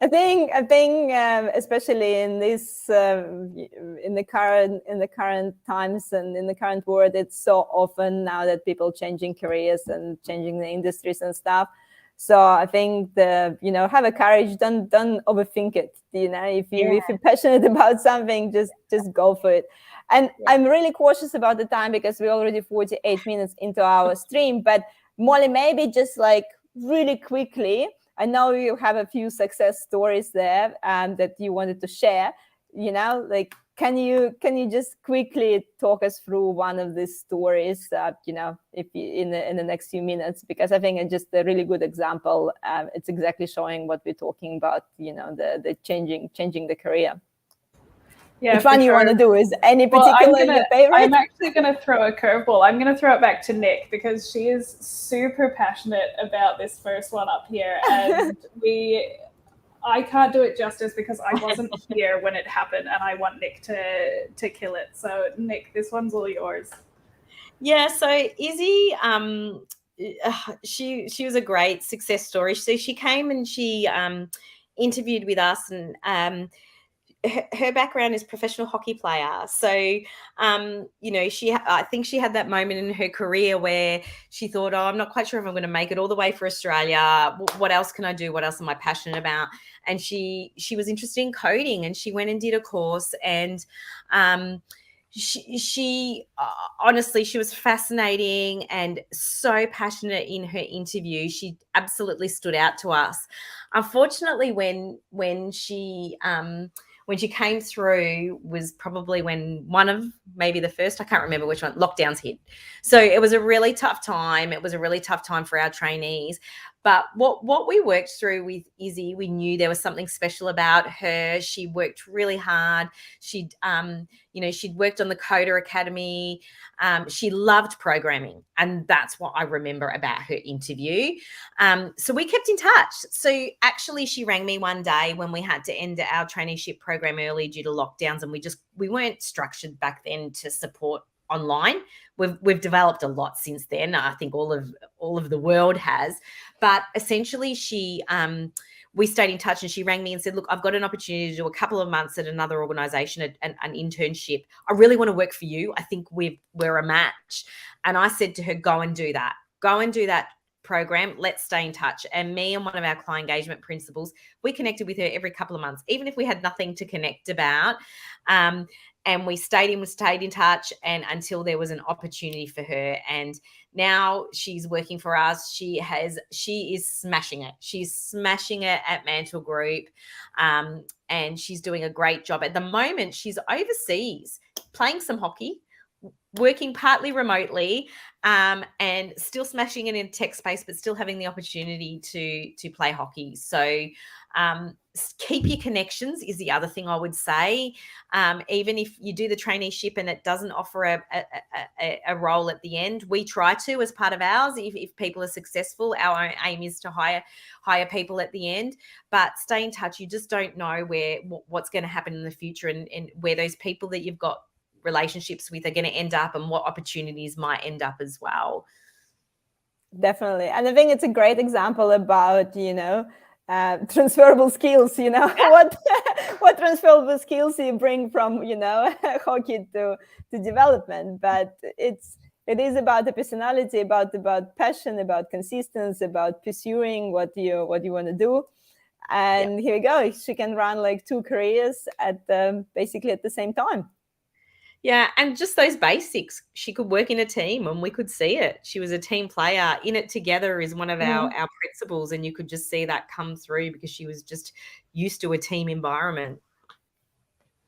I think especially in this in the current times and in the current world, it's so often now that people changing careers and changing the industries and stuff. So I think have a courage. Don't overthink it. If you're passionate about something, just go for it. And I'm really cautious about the time because we're already 48 minutes into our stream. But Mollie, maybe just like really quickly, I know you have a few success stories there that you wanted to share. Can you just quickly talk us through one of these stories? If you, in the next few minutes, because I think it's just a really good example. It's exactly showing what we're talking about. The changing the career. Yeah, which one you want to do? Is any particular your favorite? I'm actually going to throw a curveball. I'm going to throw it back to Nick because she is super passionate about this first one up here, and I can't do it justice because I wasn't here when it happened, and I want Nick to kill it. So Nick, this one's all yours. Yeah. So Izzy, she was a great success story. So she came and she interviewed with us, and her background is professional hockey player. So, I think she had that moment in her career where she thought, oh, I'm not quite sure if I'm going to make it all the way for Australia. What else can I do? What else am I passionate about? And she was interested in coding, and she went and did a course, and she honestly, she was fascinating and so passionate in her interview. She absolutely stood out to us. Unfortunately, when she came through was probably when one of maybe the first, I can't remember which one, lockdowns hit. So it was a really tough time. It was a really tough time for our trainees. But what we worked through with Izzy, we knew there was something special about her. She worked really hard. She'd worked on the Coder Academy. She loved programming, and that's what I remember about her interview. So we kept in touch. So actually, she rang me one day when we had to end our traineeship program early due to lockdowns, and we weren't structured back then to support online. We've developed a lot since then. I think all of the world has, but essentially we stayed in touch, and she rang me and said, look, I've got an opportunity to do a couple of months at another organization, an internship. I really want to work for you. I think we're a match. And I said to her, go and do that program. Let's stay in touch. And me and one of our client engagement principals, we connected with her every couple of months, even if we had nothing to connect about. And we stayed in touch, and until there was an opportunity for her. And now she's working for us. She is smashing it. She's smashing it at Mantle Group. And she's doing a great job. At the moment, she's overseas playing some hockey, working partly remotely, and still smashing it in tech space, but still having the opportunity to play hockey. So keep your connections is the other thing I would say. Even if you do the traineeship and it doesn't offer a role at the end, we try to as part of ours. If people are successful, our aim is to hire people at the end. But stay in touch. You just don't know what's going to happen in the future, and where those people that you've got relationships with are going to end up, and what opportunities might end up as well. Definitely. And I think it's a great example about, transferable skills, what transferable skills you bring from, hockey to development. But it is about the personality, about passion, about consistency, about pursuing what you want to do. And Here we go. She can run like 2 careers basically at the same time. Yeah, and just those basics. She could work in a team, and we could see it. She was a team player. In it together is one of our principles, and you could just see that come through because she was just used to a team environment.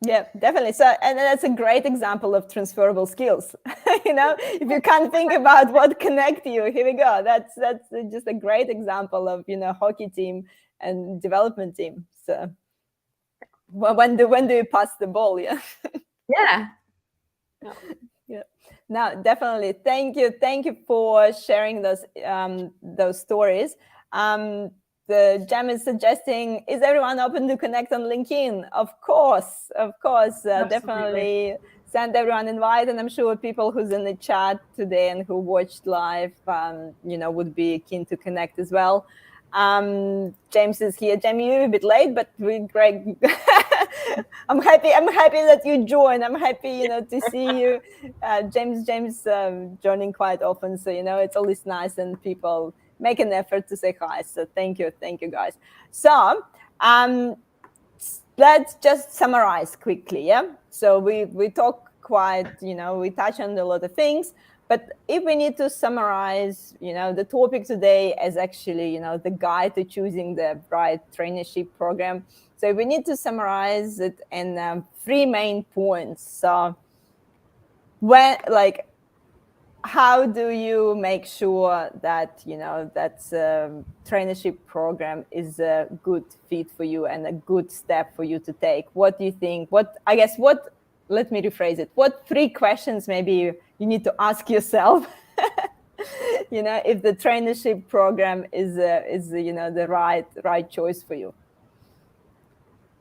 Yeah, definitely. So, and that's a great example of transferable skills. If you can't think about what connect you, here we go. That's just a great example of hockey team and development team. So, when do you pass the ball? Yeah. Yeah. Yeah. No, definitely. Thank you for sharing those stories. The Jam is suggesting, is everyone open to connect on LinkedIn? Of course. Definitely send everyone invite, and I'm sure people who's in the chat today and who watched live, would be keen to connect as well. James is here. Jamie, you're a bit late, but Greg, I'm happy that you joined. I'm happy, to see you. James joining quite often, so it's always nice, and people make an effort to say hi. So thank you guys. So let's just summarize quickly. Yeah. So we talk quite, we touch on a lot of things. But if we need to summarize, the topic today is actually, the guide to choosing the right traineeship program. So we need to summarize it in 3 main points. So how do you make sure that, that traineeship program is a good fit for you and a good step for you to take? What do you think? Let me rephrase it. What 3 questions maybe you need to ask yourself, if the traineeship program is the right choice for you?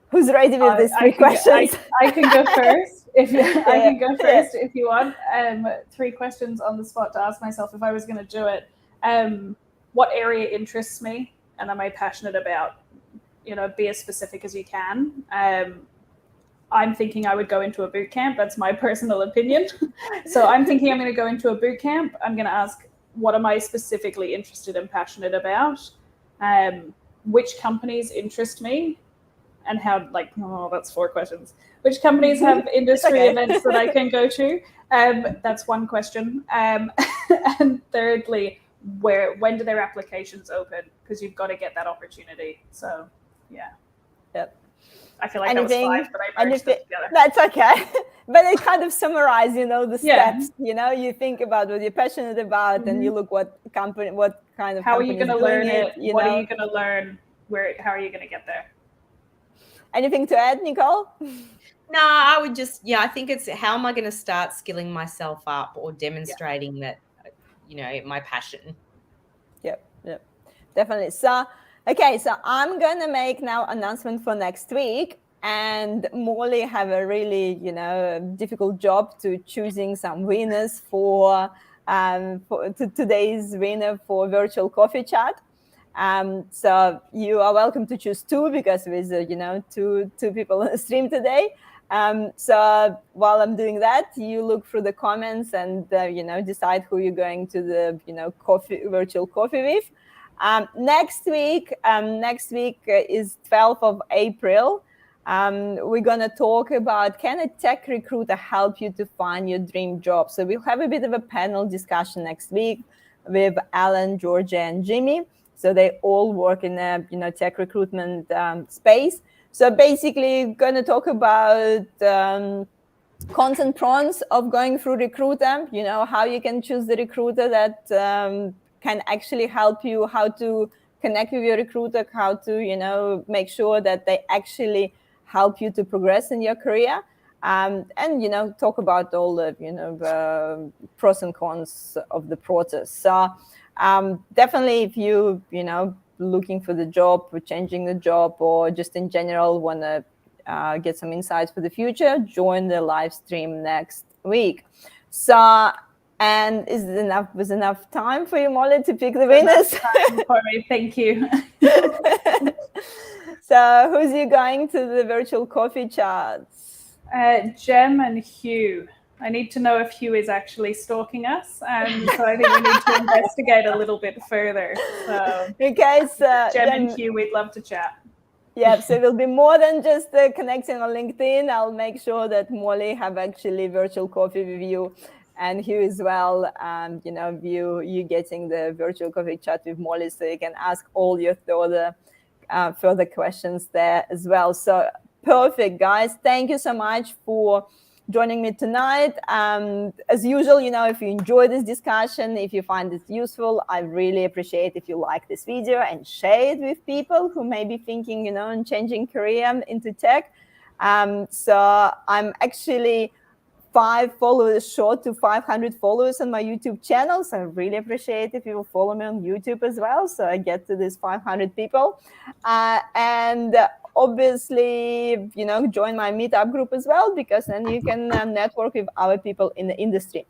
Who's ready with these 3 questions? I can go first. I can go first if you want. 3 questions on the spot to ask myself if I was going to do it. What area interests me, and am I passionate about? Be as specific as you can. I'm thinking I would go into a boot camp. That's my personal opinion. So I'm thinking I'm going to go into a boot camp. I'm going to ask, what am I specifically interested and passionate about? Which companies interest me? and how, like, oh, that's 4 questions. Which companies have industry events that I can go to? That's one question. And thirdly, when do their applications open? Because you've got to get that opportunity. So, yeah. Yep. I feel like that was 5, but I merged them together. That's okay. But it kind of summarizes, the steps. You think about what you're passionate about, and you look what kind of how are you going to learn it? What are you going to learn? How are you going to get there? Anything to add, Nicole? No, I would just, I think it's how am I going to start skilling myself up or demonstrating that, my passion. Yep, definitely. So, okay, so I'm going to make now announcement for next week. And Mollie have a really, difficult job to choosing some winners for today's winner for virtual coffee chat. So you are welcome to choose 2 because there's, two people on the stream today. So while I'm doing that, you look through the comments and, decide who you're going to the, virtual coffee with. Next week is 12th of April. We're going to talk about, can a tech recruiter help you to find your dream job? So we'll have a bit of a panel discussion next week with Alan, Georgia, and Jimmy. So they all work in the tech recruitment space. So basically, going to talk about cons and pros of going through recruiter. How you can choose the recruiter that can actually help you, how to connect with your recruiter, how to make sure that they actually help you to progress in your career, and talk about all the the pros and cons of the process. So definitely, if you looking for the job or changing the job, or just in general want to get some insights for the future, join the live stream next week. So, and is it enough time for you, Mollie, to pick the winners? Time for me. Thank you. So who's you going to the virtual coffee chats? Jem and Hugh. I need to know if Hugh is actually stalking us. So I think we need to investigate a little bit further. So, okay, so Jem and Hugh, we'd love to chat. Yeah, so it will be more than just connecting on LinkedIn. I'll make sure that Mollie have actually virtual coffee with you, and Hugh as well. You getting the virtual coffee chat with Mollie, so you can ask all your further questions there as well. So perfect, guys. Thank you so much for joining me tonight. As usual, if you enjoy this discussion, if you find it useful, I really appreciate if you like this video and share it with people who may be thinking, on changing career into tech. So I'm actually 5 followers short to 500 followers on my YouTube channel. So I really appreciate if you will follow me on YouTube as well, so I get to this 500 people. And obviously, join my meetup group as well, because then you can network with other people in the industry.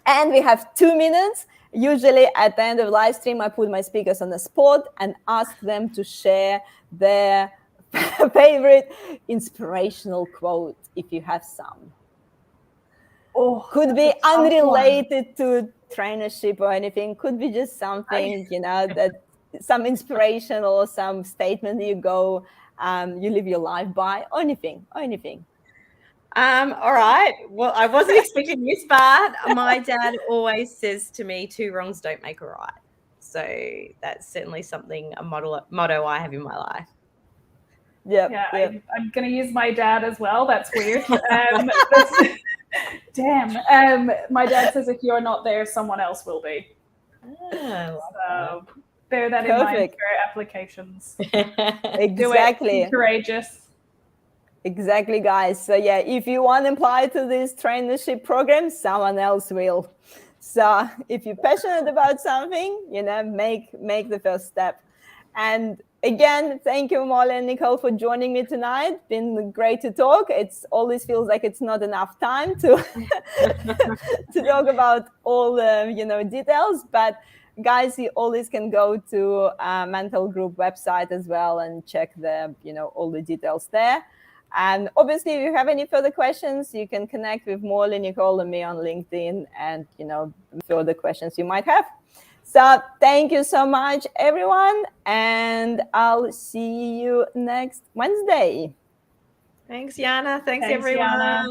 And we have 2 minutes. Usually at the end of live stream, I put my speakers on the spot and ask them to share their favorite inspirational quote, if you have some. Could be unrelated to traineeship or anything. Could be just something, that some inspiration or some statement you go, you live your life by, or anything. All right. Well, I wasn't expecting this, but my dad always says to me, 2 wrongs don't make a right. So that's certainly a motto I have in my life. Yep. I'm going to use my dad as well. That's weird. Damn. My dad says if you're not there, someone else will be. So bear that in mind for applications. Exactly. Do it. Be courageous. Exactly, guys. So yeah, if you want to apply to this traineeship program, someone else will. So if you're passionate about something, make the first step. And again, thank you, Mollie and Nicole, for joining me tonight. Been great to talk. It's always feels like it's not enough time to to talk about all the details. But guys, you always can go to Mental Group website as well and check the all the details there. And obviously, if you have any further questions, you can connect with Mollie, Nicole, and me on LinkedIn, and further questions you might have. So thank you so much, everyone. And I'll see you next Wednesday. Thanks, Yana. Thanks Thanks, everyone. Yana.